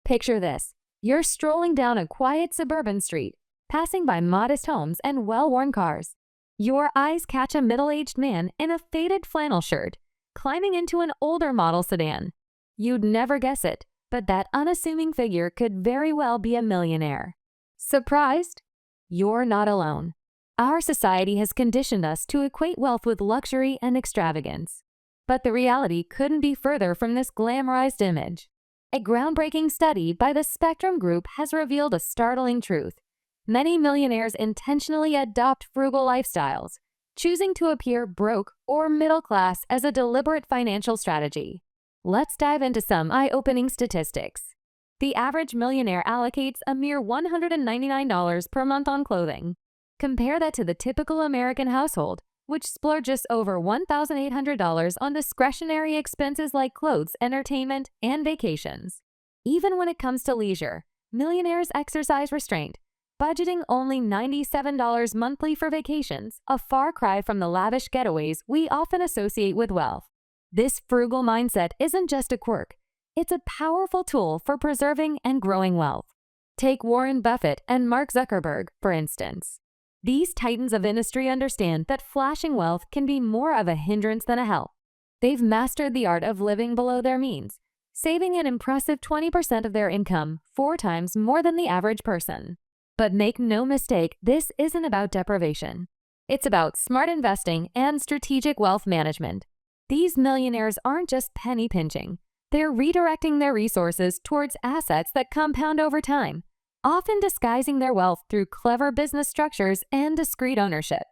Picture this. You're strolling down a quiet suburban street, passing by modest homes and well-worn cars. Your eyes catch a middle-aged man in a faded flannel shirt, climbing into an older model sedan. You'd never guess it, but that unassuming figure could very well be a millionaire. Surprised? You're not alone. Our society has conditioned us to equate wealth with luxury and extravagance. But the reality couldn't be further from this glamorized image. A groundbreaking study by the Spectrum Group has revealed a startling truth. Many millionaires intentionally adopt frugal lifestyles, choosing to appear broke or middle class as a deliberate financial strategy. Let's dive into some eye-opening statistics. The average millionaire allocates a mere $199 per month on clothing. Compare that to the typical American household, which splurges over $1,800 on discretionary expenses like clothes, entertainment, and vacations. Even when it comes to leisure, millionaires exercise restraint, budgeting only $97 monthly for vacations, a far cry from the lavish getaways we often associate with wealth. This frugal mindset isn't just a quirk, it's a powerful tool for preserving and growing wealth. Take Warren Buffett and Mark Zuckerberg, for instance. These titans of industry understand that flashing wealth can be more of a hindrance than a help. They've mastered the art of living below their means, saving an impressive 20% of their income, 4 times more than the average person. But make no mistake, this isn't about deprivation. It's about smart investing and strategic wealth management. These millionaires aren't just penny pinching. They're redirecting their resources towards assets that compound over time, often disguising their wealth through clever business structures and discreet ownership.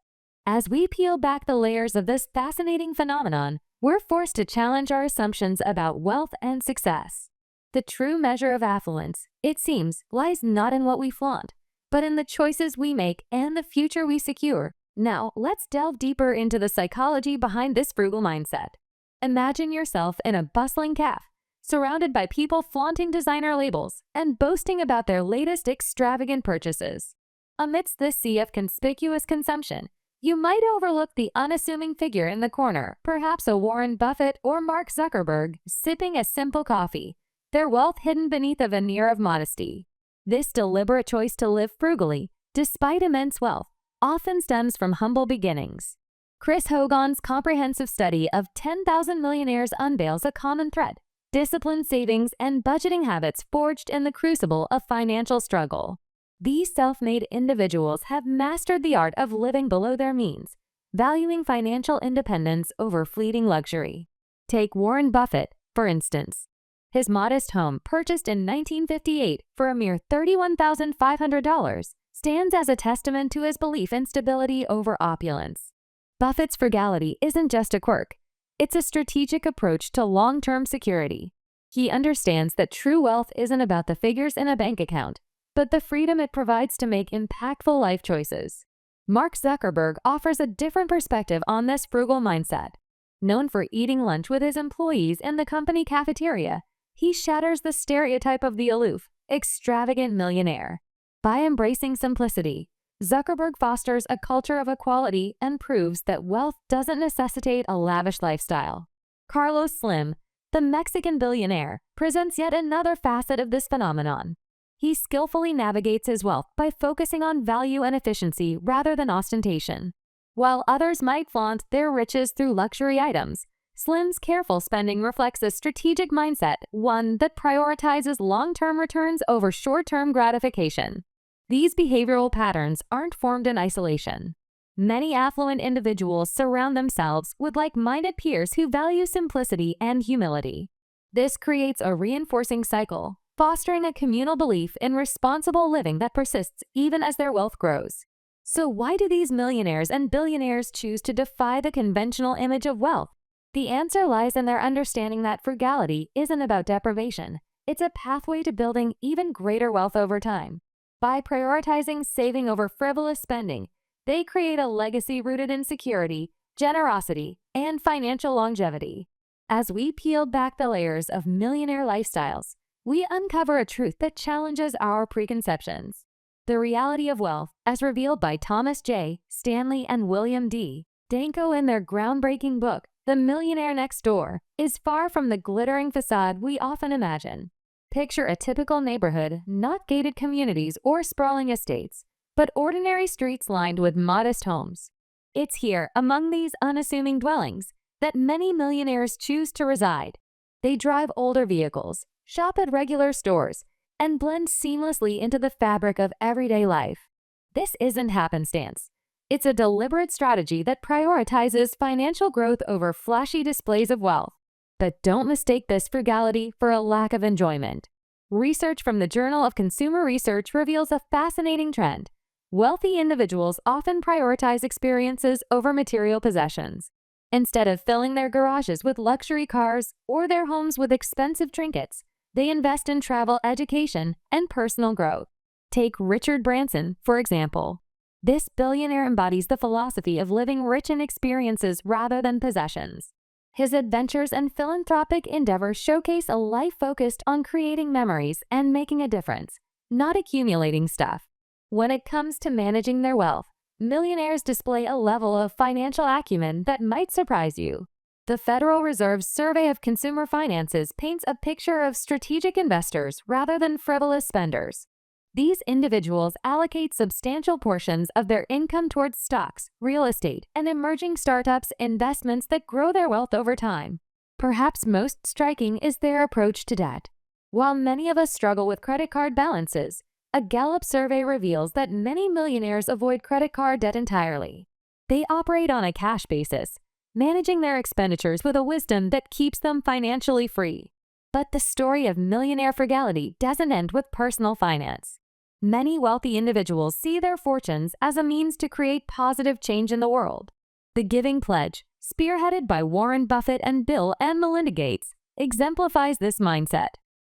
As we peel back the layers of this fascinating phenomenon, we're forced to challenge our assumptions about wealth and success. The true measure of affluence, it seems, lies not in what we flaunt, but in the choices we make and the future we secure. Now, let's delve deeper into the psychology behind this frugal mindset. Imagine yourself in a bustling cafe, surrounded by people flaunting designer labels and boasting about their latest extravagant purchases. Amidst this sea of conspicuous consumption, you might overlook the unassuming figure in the corner, perhaps a Warren Buffett or Mark Zuckerberg, sipping a simple coffee, their wealth hidden beneath a veneer of modesty. This deliberate choice to live frugally, despite immense wealth, often stems from humble beginnings. Chris Hogan's comprehensive study of 10,000 millionaires unveils a common thread: disciplined savings and budgeting habits forged in the crucible of financial struggle. These self-made individuals have mastered the art of living below their means, valuing financial independence over fleeting luxury. Take Warren Buffett, for instance. His modest home, purchased in 1958 for a mere $31,500, stands as a testament to his belief in stability over opulence. Buffett's frugality isn't just a quirk. It's a strategic approach to long-term security. He understands that true wealth isn't about the figures in a bank account, but the freedom it provides to make impactful life choices. Mark Zuckerberg offers a different perspective on this frugal mindset. Known for eating lunch with his employees in the company cafeteria, he shatters the stereotype of the aloof, extravagant millionaire. By embracing simplicity, Zuckerberg fosters a culture of equality and proves that wealth doesn't necessitate a lavish lifestyle. Carlos Slim, the Mexican billionaire, presents yet another facet of this phenomenon. He skillfully navigates his wealth by focusing on value and efficiency rather than ostentation. While others might flaunt their riches through luxury items, Slim's careful spending reflects a strategic mindset, one that prioritizes long-term returns over short-term gratification. These behavioral patterns aren't formed in isolation. Many affluent individuals surround themselves with like-minded peers who value simplicity and humility. This creates a reinforcing cycle, fostering a communal belief in responsible living that persists even as their wealth grows. So why do these millionaires and billionaires choose to defy the conventional image of wealth? The answer lies in their understanding that frugality isn't about deprivation. It's a pathway to building even greater wealth over time. By prioritizing saving over frivolous spending, they create a legacy rooted in security, generosity, and financial longevity. As we peel back the layers of millionaire lifestyles, we uncover a truth that challenges our preconceptions. The reality of wealth, as revealed by Thomas J. Stanley and William D. Danko in their groundbreaking book, The Millionaire Next Door, is far from the glittering facade we often imagine. Picture a typical neighborhood, not gated communities or sprawling estates, but ordinary streets lined with modest homes. It's here, among these unassuming dwellings, that many millionaires choose to reside. They drive older vehicles, shop at regular stores, and blend seamlessly into the fabric of everyday life. This isn't happenstance. It's a deliberate strategy that prioritizes financial growth over flashy displays of wealth. But don't mistake this frugality for a lack of enjoyment. Research from the Journal of Consumer Research reveals a fascinating trend. Wealthy individuals often prioritize experiences over material possessions. Instead of filling their garages with luxury cars or their homes with expensive trinkets, they invest in travel, education, and personal growth. Take Richard Branson, for example. This billionaire embodies the philosophy of living rich in experiences rather than possessions. His adventures and philanthropic endeavors showcase a life focused on creating memories and making a difference, not accumulating stuff. When it comes to managing their wealth, millionaires display a level of financial acumen that might surprise you. The Federal Reserve's Survey of Consumer Finances paints a picture of strategic investors rather than frivolous spenders. These individuals allocate substantial portions of their income towards stocks, real estate, and emerging startups, investments that grow their wealth over time. Perhaps most striking is their approach to debt. While many of us struggle with credit card balances, a Gallup survey reveals that many millionaires avoid credit card debt entirely. They operate on a cash basis, managing their expenditures with a wisdom that keeps them financially free. But the story of millionaire frugality doesn't end with personal finance. Many wealthy individuals see their fortunes as a means to create positive change in the world. The Giving Pledge, spearheaded by Warren Buffett and Bill and Melinda Gates, exemplifies this mindset.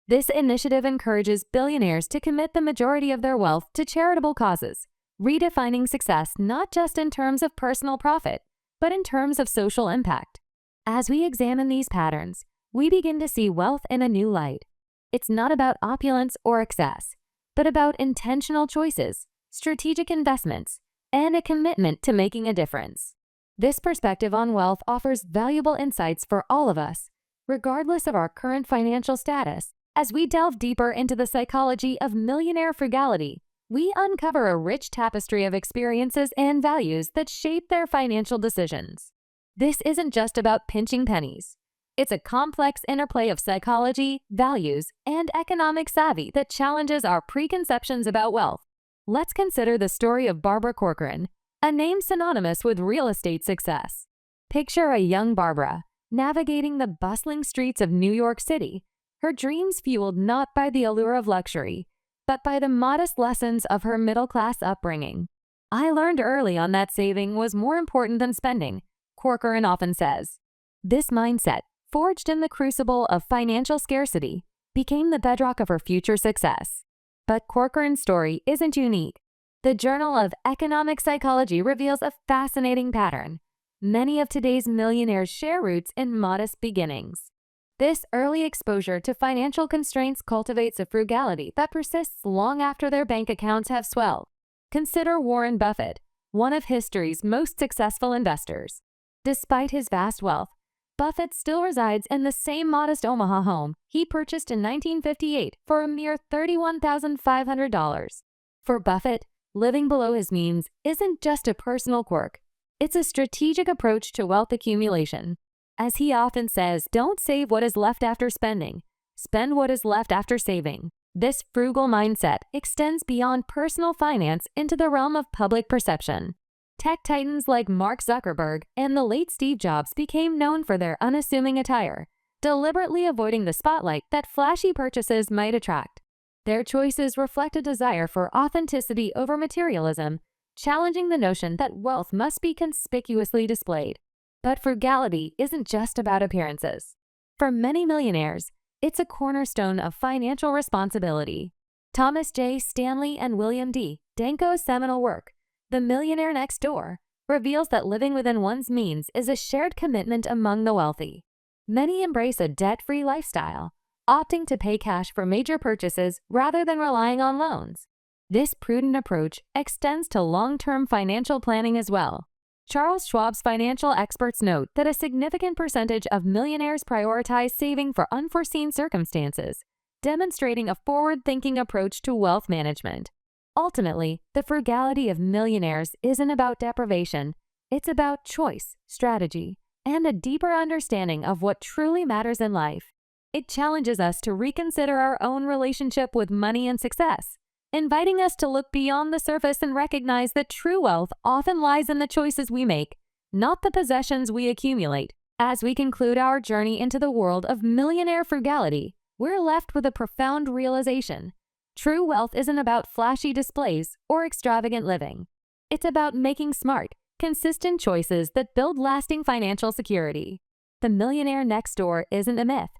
This initiative encourages billionaires to commit the majority of their wealth to charitable causes, redefining success not just in terms of personal profit, but in terms of social impact. As we examine these patterns, we begin to see wealth in a new light. It's not about opulence or excess, but about intentional choices, strategic investments, and a commitment to making a difference. This perspective on wealth offers valuable insights for all of us, regardless of our current financial status. As we delve deeper into the psychology of millionaire frugality, we uncover a rich tapestry of experiences and values that shape their financial decisions. This isn't just about pinching pennies. It's a complex interplay of psychology, values, and economic savvy that challenges our preconceptions about wealth. Let's consider the story of Barbara Corcoran, a name synonymous with real estate success. Picture a young Barbara navigating the bustling streets of New York City, her dreams fueled not by the allure of luxury, but by the modest lessons of her middle-class upbringing. "I learned early on that saving was more important than spending," Corcoran often says. This mindset, forged in the crucible of financial scarcity, became the bedrock of her future success. But Corcoran's story isn't unique. The Journal of Economic Psychology reveals a fascinating pattern. Many of today's millionaires share roots in modest beginnings. This early exposure to financial constraints cultivates a frugality that persists long after their bank accounts have swelled. Consider Warren Buffett, one of history's most successful investors. Despite his vast wealth, Buffett still resides in the same modest Omaha home he purchased in 1958 for a mere $31,500. For Buffett, living below his means isn't just a personal quirk. It's a strategic approach to wealth accumulation. As he often says, don't save what is left after spending. Spend what is left after saving. This frugal mindset extends beyond personal finance into the realm of public perception. Tech titans like Mark Zuckerberg and the late Steve Jobs became known for their unassuming attire, deliberately avoiding the spotlight that flashy purchases might attract. Their choices reflect a desire for authenticity over materialism, challenging the notion that wealth must be conspicuously displayed. But frugality isn't just about appearances. For many millionaires, it's a cornerstone of financial responsibility. Thomas J. Stanley and William D. Danko's seminal work, The Millionaire Next Door, reveals that living within one's means is a shared commitment among the wealthy. Many embrace a debt-free lifestyle, opting to pay cash for major purchases rather than relying on loans. This prudent approach extends to long-term financial planning as well. Charles Schwab's financial experts note that a significant percentage of millionaires prioritize saving for unforeseen circumstances, demonstrating a forward-thinking approach to wealth management. Ultimately, the frugality of millionaires isn't about deprivation. It's about choice, strategy, and a deeper understanding of what truly matters in life. It challenges us to reconsider our own relationship with money and success, inviting us to look beyond the surface and recognize that true wealth often lies in the choices we make, not the possessions we accumulate. As we conclude our journey into the world of millionaire frugality, we're left with a profound realization. True wealth isn't about flashy displays or extravagant living. It's about making smart, consistent choices that build lasting financial security. The millionaire next door isn't a myth.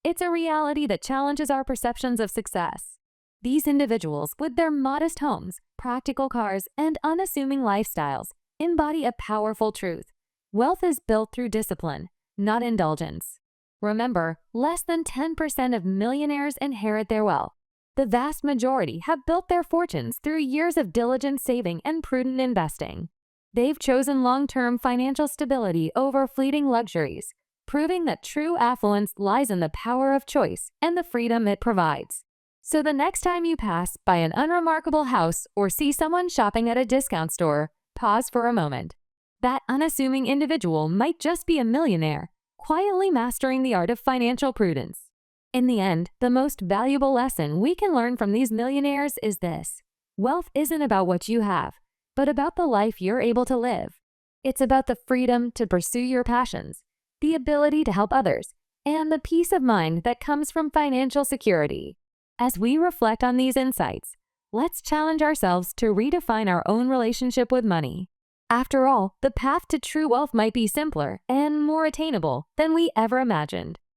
It's a reality that challenges our perceptions of success. These individuals, with their modest homes, practical cars, and unassuming lifestyles, embody a powerful truth. Wealth is built through discipline, not indulgence. Remember, less than 10% of millionaires inherit their wealth. The vast majority have built their fortunes through years of diligent saving and prudent investing. They've chosen long-term financial stability over fleeting luxuries, proving that true affluence lies in the power of choice and the freedom it provides. So the next time you pass by an unremarkable house or see someone shopping at a discount store, pause for a moment. That unassuming individual might just be a millionaire, quietly mastering the art of financial prudence. In the end, the most valuable lesson we can learn from these millionaires is this: wealth isn't about what you have, but about the life you're able to live. It's about the freedom to pursue your passions, the ability to help others, and the peace of mind that comes from financial security. As we reflect on these insights, let's challenge ourselves to redefine our own relationship with money. After all, the path to true wealth might be simpler and more attainable than we ever imagined.